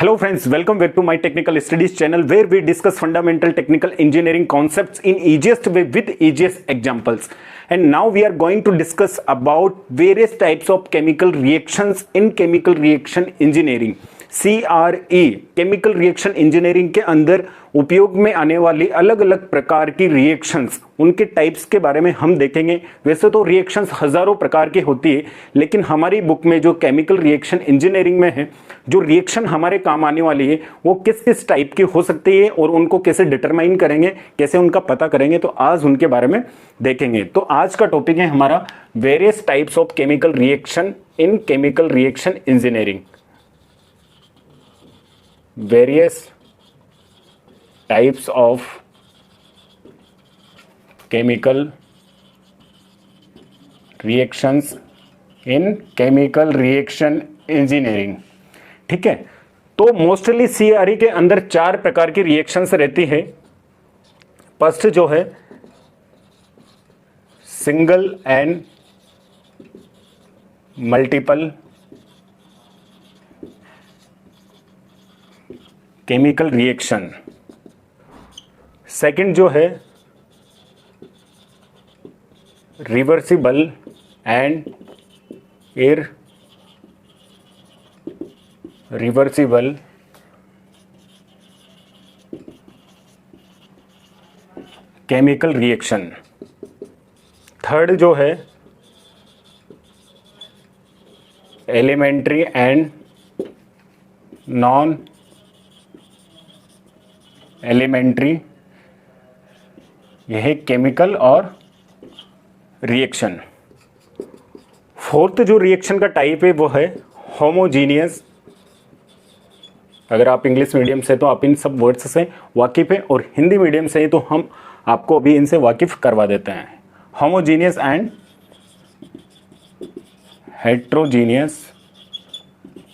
Hello friends, welcome back to my technical studies channel where we discuss fundamental technical engineering concepts in easiest way with easiest examples. And now we are going to discuss about various types of chemical reactions in chemical reaction engineering. CRE chemical reaction engineering के अंदर उपयोग में आने वाली अलग अलग प्रकार की रिएक्शंस, उनके टाइप्स के बारे में हम देखेंगे। वैसे तो रिएक्शंस हजारों प्रकार की होती है, लेकिन हमारी बुक में जो केमिकल रिएक्शन इंजीनियरिंग में है, जो रिएक्शन हमारे काम आने वाली है वो किस किस टाइप की हो सकती है और उनको कैसे डिटरमाइन करेंगे, कैसे उनका पता करेंगे, तो आज उनके बारे में देखेंगे। तो आज का टॉपिक है हमारा various types of chemical reaction in chemical reaction engineering. Various types of chemical reactions in chemical reaction engineering। ठीक है, तो मोस्टली सीआरई के अंदर चार प्रकार की रिएक्शंस रहती है। फर्स्ट जो है single and multiple chemical reaction. Second जो है reversible and irreversible chemical reaction. Third जो है एलिमेंट्री एंड नॉन एलिमेंट्री, यह है केमिकल और रिएक्शन। फोर्थ जो रिएक्शन का टाइप है वो है होमोजीनियस। अगर आप इंग्लिश मीडियम से तो आप इन सब वर्ड्स से वाकिफ हैं, और हिंदी मीडियम से तो हम आपको अभी इनसे वाकिफ करवा देते हैं। Homogeneous and heterogeneous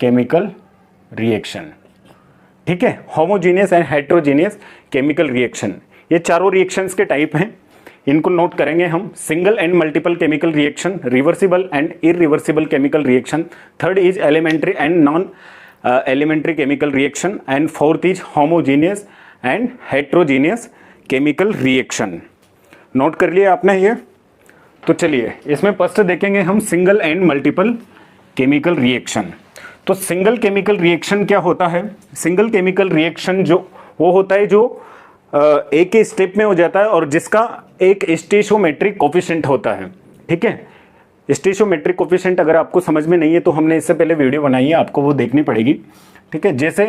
chemical reaction. ठीक है, homogeneous and heterogeneous chemical reaction, ये चारों रिएक्शंस के टाइप हैं। इनको नोट करेंगे हम। Single and multiple chemical reaction, reversible and irreversible chemical reaction, third is elementary and non elementary chemical reaction, and fourth is homogeneous and heterogeneous chemical reaction. Note कर लिया आपने ये? तो चलिए इसमें फर्स्ट देखेंगे हम single and multiple chemical reaction. तो सिंगल केमिकल रिएक्शन क्या होता है? सिंगल केमिकल रिएक्शन जो वो होता है जो एक ही स्टेप में हो जाता है और जिसका एक स्टेशियोमेट्रिक कोफिशिएंट होता है। ठीक है, स्टेशियोमेट्रिक कोफिशिएंट अगर आपको समझ में नहीं है तो हमने इससे पहले वीडियो बनाई है, आपको वो देखनी पड़ेगी। ठीक है, जैसे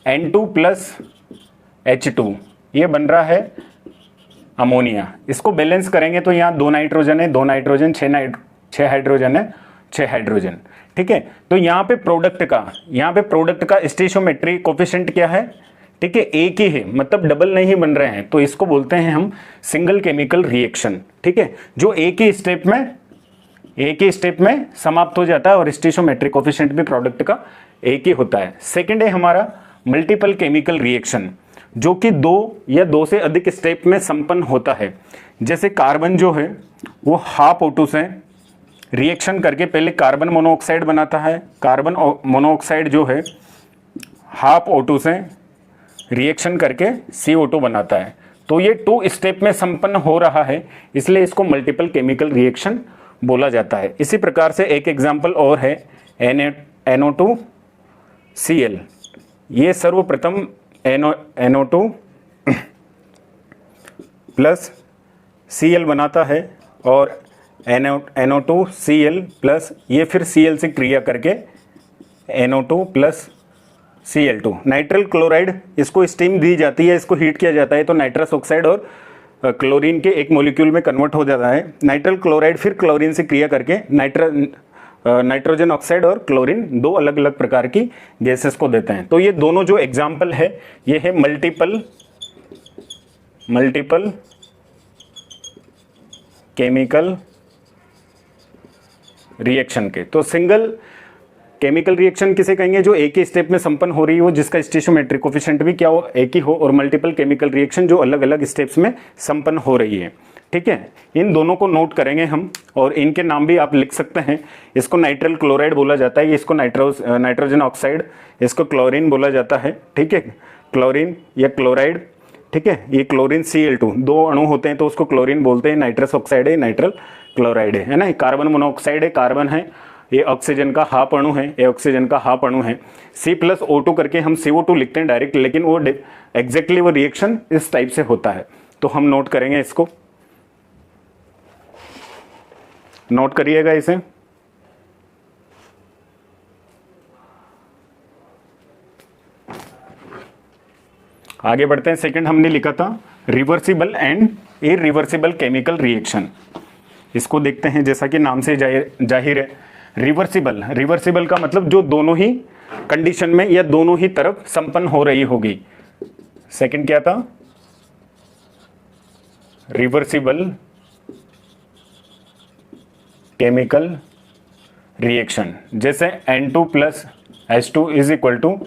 N2 प्लस H2 ये बन रहा है अमोनिया। इसको बैलेंस करेंगे तो यहाँ 2 नाइट्रोजन है, 2 नाइट्रोजन, 6 हाइड्रोजन है, 6 हाइड्रोजन। ठीक है, तो यहाँ पे प्रोडक्ट का स्टेशियोमेट्रिक कोफिशिएंट क्या है? ठीक है, एक ही है, मतलब डबल नहीं बन रहे हैं, तो इसको बोलते हैं हम सिंगल केमिकल रिएक्शन। ठीक है, जो एक ही स्टेप में समाप्त हो जाता है और स्टेशियोमेट्रिक कोफिशिएंट भी प्रोडक्ट का एक ही होता है। सेकंड है हमारा मल्टीपल केमिकल रिएक्शन, जो कि 2 या 2 से अधिक स्टेप में संपन्न होता है। जैसे कार्बन जो है वो हाफ O2 से रिएक्शन करके पहले कार्बन मोनोऑक्साइड बनाता है। कार्बन मोनोऑक्साइड जो है हाफ O2 से रिएक्शन करके CO2 बनाता है। तो ये 2 स्टेप में संपन्न हो रहा है, इसलिए इसको मल्टीपल केमिकल रिएक्शन बोला जाता है। इसी प्रकार से एक एग्जांपल और है NO2Cl। ये सर्वप्रथम NO2 प्लस Cl बनाता है और NO2Cl प्लस ये फिर Cl से क्रिया करके NO2 plus Cl2। Nitrile chloride, इसको स्टीम दी जाती है, इसको हीट किया जाता है तो नाइट्रस ऑक्साइड और क्लोरीन के एक मॉलिक्यूल में कन्वर्ट हो जाता है। नाइट्रल क्लोराइड फिर क्लोरीन से क्रिया करके नाइट्रोजन ऑक्साइड और क्लोरीन 2 अलग अलग प्रकार की गैसेस को देते हैं। तो ये दोनों जो एग्जाम्पल है ये है मल्टीपल केमिकल रिएक्शन के। तो सिंगल केमिकल रिएक्शन किसे कहेंगे? जो एक ही स्टेप में संपन्न हो रही हो, जिसका स्टेशियोमेट्रिक कोफिशिएंट भी क्या हो, एक ही हो, और मल्टीपल केमिकल रिएक्शन जो अलग अलग स्टेप्स में संपन्न हो रही है। ठीक है, इन दोनों को नोट करेंगे हम, और इनके नाम भी आप लिख सकते हैं। इसको नाइट्रल क्लोराइड बोला जाता है, इसको नाइट्रोजन ऑक्साइड, इसको क्लोरीन बोला जाता है। ठीक है, क्लोरीन या क्लोराइड। ठीक है, ये क्लोरीन Cl2, 2 अणु होते हैं तो उसको क्लोरीन बोलते हैं। नाइट्रस ऑक्साइड है, नाइट्रल क्लोराइड है ना। कार्बन मोनोऑक्साइड है, कार्बन है, ये ऑक्सीजन का हाफ अणु है, ये ऑक्सीजन का हाफ अणु है। C+O2 करके हम CO2 लिखते हैं डायरेक्ट, लेकिन वो एग्जैक्टली वो रिएक्शन इस टाइप से होता है। तो हम नोट करेंगे इसको, नोट करिएगा इसे। आगे बढ़ते हैं। सेकंड हमने लिखा था reversible and irreversible chemical reaction. इसको देखते हैं, जैसा कि नाम से जाहिर है, रिवर्सिबल का मतलब जो दोनों ही कंडीशन में या दोनों ही तरफ संपन्न हो रही होगी। सेकंड क्या था? Reversible chemical reaction. जैसे N2 plus H2 is equal to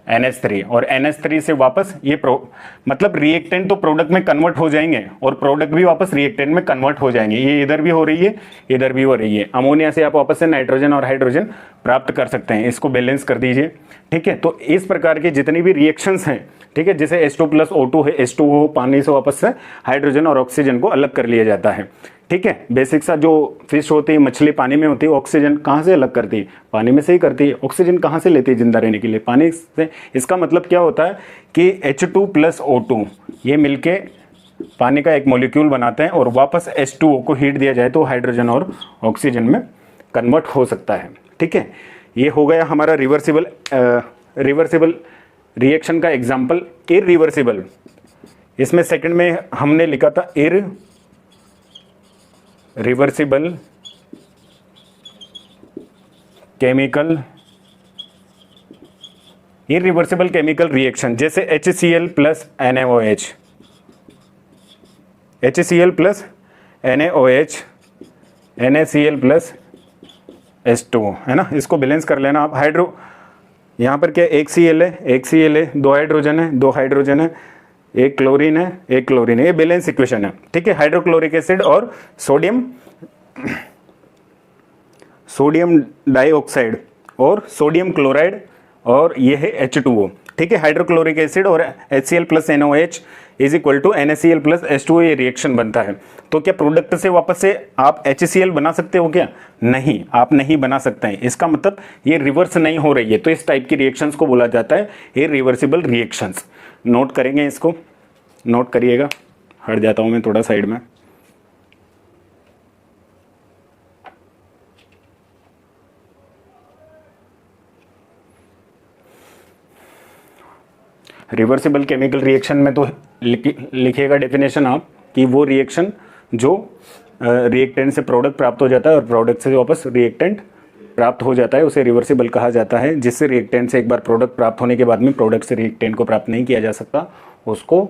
NH3, और NH3 से वापस ये मतलब रिएक्टेंट तो प्रोडक्ट में कन्वर्ट हो जाएंगे और प्रोडक्ट भी वापस रिएक्टेंट में कन्वर्ट हो जाएंगे। ये इधर भी हो रही है, इधर भी हो रही है। अमोनिया से आप वापस से नाइट्रोजन और हाइड्रोजन प्राप्त कर सकते हैं। इसको बैलेंस कर दीजिए। ठीक है, तो इस प्रकार की जितनी भी रिएक्शंस हैं, ठीक है, जैसे H2+O2 है, H2O पानी से वापस से हाइड्रोजन और ऑक्सीजन को अलग कर लिया जाता है। ठीक है, बेसिक सा जो फिश होती है, मछली पानी में होती है, ऑक्सीजन कहाँ से अलग करती है? पानी में से ही करती है। ऑक्सीजन कहाँ से लेती है जिंदा रहने के लिए? पानी से। इसका मतलब क्या होता है कि H2+O2 ये मिलके पानी का एक मॉलिक्यूल बनाते हैं, और वापस H2O को हीट दिया जाए तो हाइड्रोजन और ऑक्सीजन में कन्वर्ट हो सकता है। ठीक है, ये हो गया हमारा रिवर्सिबल रिएक्शन का एग्जाम्पल। इरिवर्सिबल, इसमें सेकंड में हमने लिखा था रिवर्सिबल केमिकल रिएक्शन। जैसे HCl plus NaOH, HCl plus NaOH, NaCl plus H2O, है ना। इसको बैलेंस कर लेना आप। हाइड्रो यहाँ पर क्या, एक Cl है, 2 हाइड्रोजन है, 2 हाइड्रोजन है, एक क्लोरीन है, एक क्लोरीन है। ये बैलेंस इक्वेशन है। ठीक है, हाइड्रोक्लोरिक एसिड और सोडियम डाइऑक्साइड और सोडियम क्लोराइड, और ये है H2O। ठीक है, हाइड्रोक्लोरिक एसिड और HCl plus NaOH is equal to NaCl plus H2O, ये रिएक्शन बनता है। तो क्या प्रोडक्ट से वापस से आप HCl बना सकते हो क्या? नहीं, आप नहीं बना सकते हैं। इसका मतलब ये रिवर्स नहीं हो रही है। तो इस टाइप की रिएक्शंस को बोला जाता है इरिवर्सिबल रिएक्शंस। नोट करेंगे, इसको नोट करिएगा। हट जाता हूं मैं थोड़ा साइड में। रिवर्सिबल केमिकल रिएक्शन में तो लिखिएगा डेफिनेशन आप, कि वो रिएक्शन जो रिएक्टेंट से प्रोडक्ट प्राप्त हो जाता है और प्रोडक्ट से वापस रिएक्टेंट प्राप्त हो जाता है, उसे रिवर्सिबल कहा जाता है। जिससे रिएक्टेंट से एक बार प्रोडक्ट प्राप्त होने के बाद में प्रोडक्ट से रिएक्टेंट को प्राप्त नहीं किया जा सकता, उसको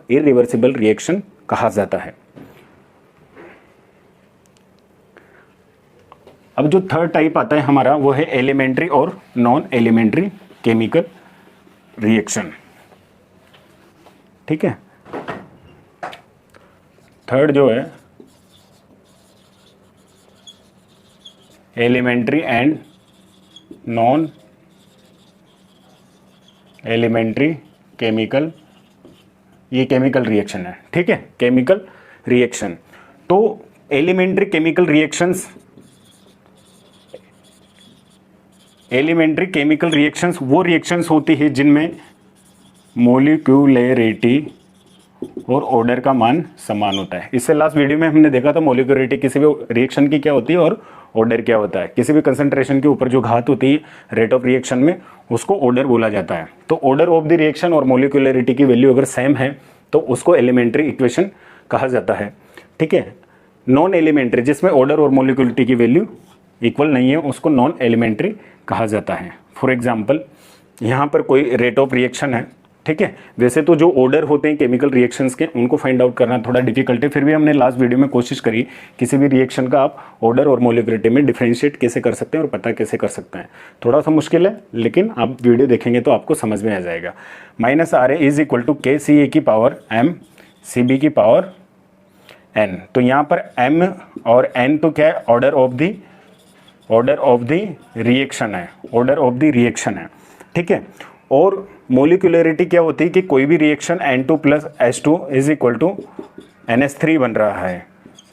इरिवर्सिबल रिएक्शन कहा जाता है। अब जो थर्ड टाइप आता है हमारा, वो है एलिमेंट्री और नॉन एलिमेंट्री केमिकल रिएक्शन। ठीक है, थर्ड जो है elementary and non elementary chemical, ये केमिकल रिएक्शन है। ठीक है, केमिकल रिएक्शन। तो elementary chemical reactions, elementary chemical reactions वो रिएक्शंस होती है जिनमें मोलिक्यूलरिटी और ऑर्डर का मान समान होता है। इससे लास्ट वीडियो में हमने देखा था मोलिक्यूलरिटी किसी भी रिएक्शन की क्या होती है और ऑर्डर क्या होता है। किसी भी कंसंट्रेशन के ऊपर जो घात होती है रेट ऑफ रिएक्शन में, उसको ऑर्डर बोला जाता है। तो ऑर्डर ऑफ द रिएक्शन और मोलिक्यूलरिटी की वैल्यू अगर सेम है तो उसको एलिमेंट्री इक्वेशन कहा जाता है। ठीक है, नॉन एलिमेंट्री जिसमें ऑर्डर और मोलिक्यूलरिटी की वैल्यू इक्वल नहीं है, उसको नॉन एलिमेंट्री कहा जाता है। फॉर एग्जाम्पल, यहाँ पर कोई रेट ऑफ रिएक्शन है। ठीक है, वैसे तो जो ऑर्डर होते हैं केमिकल रिएक्शंस के, उनको फाइंड आउट करना थोड़ा डिफिकल्ट है, फिर भी हमने लास्ट वीडियो में कोशिश करी किसी भी रिएक्शन का आप ऑर्डर और मोलिक्यूलरिटी में डिफरेंशिएट कैसे कर सकते हैं और पता कैसे कर सकते हैं। थोड़ा सा मुश्किल है, लेकिन आप वीडियो देखेंगे तो आपको समझ में आ जाएगा। -RA is equal to KCA की पावर M CB की पावर एन। तो यहाँ पर एम और एन तो क्या है, ऑर्डर ऑफ द रिएक्शन है, ऑर्डर ऑफ द रिएक्शन है, ठीक है। और मोलिकुलरिटी क्या होती है कि कोई भी reaction N2 plus H2 is equal to NH3 बन रहा है,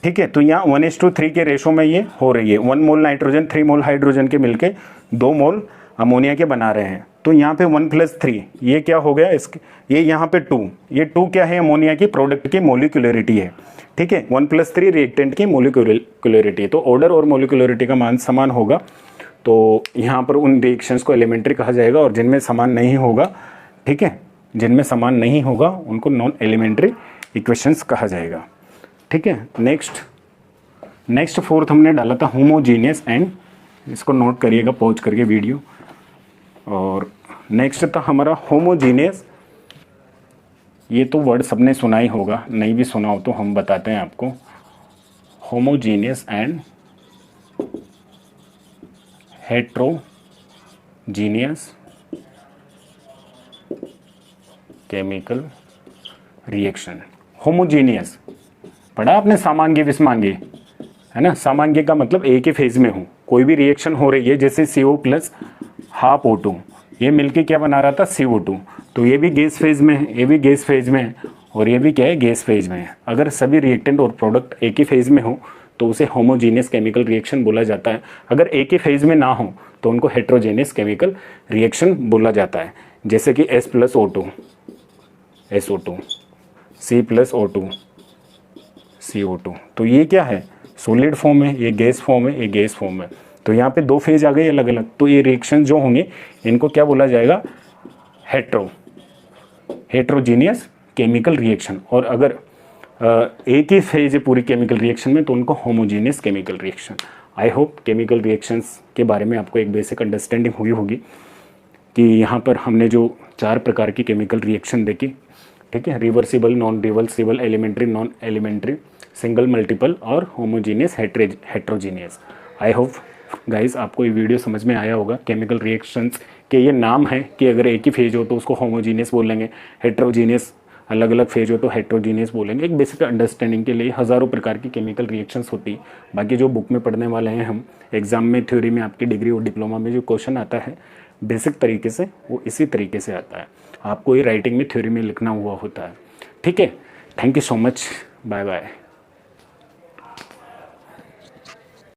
ठीक है। तो यहाँ 1:3 के रेशो में ये हो रही है, 1 मोल नाइट्रोजन 3 मोल हाइड्रोजन के मिलके 2 मोल अमोनिया के बना रहे हैं। तो यहाँ पे 1 + 3 ये क्या हो गया, इसके ये यहाँ पे 2, ये 2 क्या है, अमोनिया की प्रोडक्ट की मोलिकुलरिटी है, ठीक है। 1 + 3 रिएक्टेंट की मोलिकुलरिटी, तो ऑर्डर और मोलिकुलरिटी का मान समान होगा। तो यहाँ पर उन रिएक्शंस को एलिमेंट्री कहा जाएगा, और जिनमें समान नहीं होगा, ठीक है, जिनमें समान नहीं होगा उनको नॉन एलिमेंट्री इक्वेशंस कहा जाएगा, ठीक है। नेक्स्ट फोर्थ हमने डाला था होमोजीनियस एंड, इसको नोट करिएगा पॉज करके वीडियो। और नेक्स्ट था हमारा होमोजीनियस, ये तो वर्ड सबने सुना ही होगा, नहीं भी सुना हो तो हम बताते हैं आपको। Homogeneous and heterogeneous chemical reaction. Homogeneous पढ़ा आपने, सामान्य विषमांगी, है ना। सामान्य का मतलब एक ही फेज में हो, कोई भी रिएक्शन हो रही है, जैसे CO प्लस हाफ O2, ये मिलके क्या बना रहा था, CO2। तो ये भी गैस फेज में है, ये भी गैस फेज में है, और ये भी क्या है, गैस फेज में है। अगर सभी रिएक्टेंट और प्रोडक्ट एक ही फेज में हो तो उसे होमोजीनियस केमिकल रिएक्शन बोला जाता है। अगर एक ही फेज में ना हो तो उनको हेट्रोजेनियस केमिकल रिएक्शन बोला जाता है। जैसे कि S + O2 SO2, C + O2 CO2। तो ये क्या है, सॉलिड फॉर्म है, ये गैस फॉर्म है, ये गैस फॉर्म है। तो यहाँ पे 2 फेज आ गए अलग अलग। तो ये रिएक्शन जो होंगे इनको क्या बोला जाएगा, हेट्रोजीनियस केमिकल रिएक्शन। और अगर एक ही फेज है पूरी केमिकल रिएक्शन में तो उनको homogeneous chemical reaction. I hope chemical reactions के बारे में आपको एक बेसिक अंडरस्टैंडिंग हुई होगी कि यहाँ पर हमने जो 4 प्रकार की केमिकल रिएक्शन देखी, ठीक है, reversible, non reversible, elementary, non elementary, single, multiple और homogeneous, heterogeneous. I hope guys आपको ये वीडियो समझ में आया होगा। केमिकल रिएक्शंस के ये नाम है कि अगर एक ही फेज हो तो उसको होमोजीनियस बोलेंगे, हेट्रोजीनियस अलग अलग फेज हो तो हेट्रोजीनियस बोलेंगे। एक बेसिक अंडरस्टैंडिंग के लिए हज़ारों प्रकार की केमिकल रिएक्शंस होती है। बाकी जो बुक में पढ़ने वाले हैं हम, एग्जाम में थ्योरी में आपकी डिग्री और डिप्लोमा में जो क्वेश्चन आता है बेसिक तरीके से, वो इसी तरीके से आता है। आपको ये राइटिंग में थ्योरी में लिखना हुआ होता है, ठीक है। Thank you so much, bye bye.